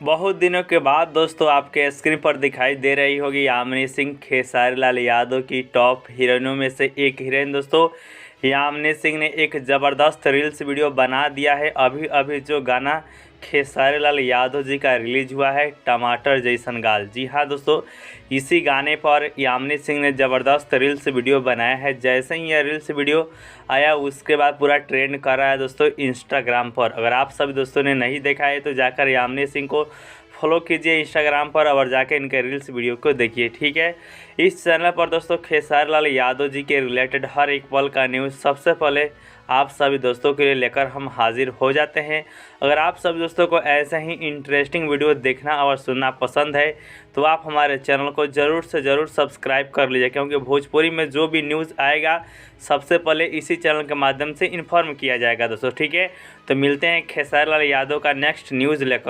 बहुत दिनों के बाद दोस्तों आपके स्क्रीन पर दिखाई दे रही होगी यामिनी सिंह खेसारी लाल यादव की टॉप हीरोइनों में से एक हीरोइन। दोस्तों यामिनी सिंह ने एक ज़बरदस्त रील्स वीडियो बना दिया है। अभी अभी जो गाना खेसारी लाल यादव जी का रिलीज हुआ है, टमाटर जैसन गाल। जी हाँ दोस्तों, इसी गाने पर यामिनी सिंह ने ज़बरदस्त रील्स वीडियो बनाया है। जैसे ही यह रील्स वीडियो आया उसके बाद पूरा ट्रेंड कर रहा है दोस्तों इंस्टाग्राम पर। अगर आप सभी दोस्तों ने नहीं देखा है तो जाकर यामिनी सिंह को फॉलो कीजिए इंस्टाग्राम पर और जाके इनके रील्स वीडियो को देखिए, ठीक है। इस चैनल पर दोस्तों खेसारी लाल यादव जी के रिलेटेड हर एक पल का न्यूज़ सबसे पहले आप सभी दोस्तों के लिए लेकर हम हाजिर हो जाते हैं। अगर आप सभी दोस्तों को ऐसा ही इंटरेस्टिंग वीडियो देखना और सुनना पसंद है तो आप हमारे चैनल को ज़रूर से ज़रूर सब्सक्राइब कर लीजिए, क्योंकि भोजपुरी में जो भी न्यूज़ आएगा सबसे पहले इसी चैनल के माध्यम से इन्फॉर्म किया जाएगा दोस्तों, ठीक है। तो मिलते हैं खेसारी लाल यादव का नेक्स्ट न्यूज़ लेकर।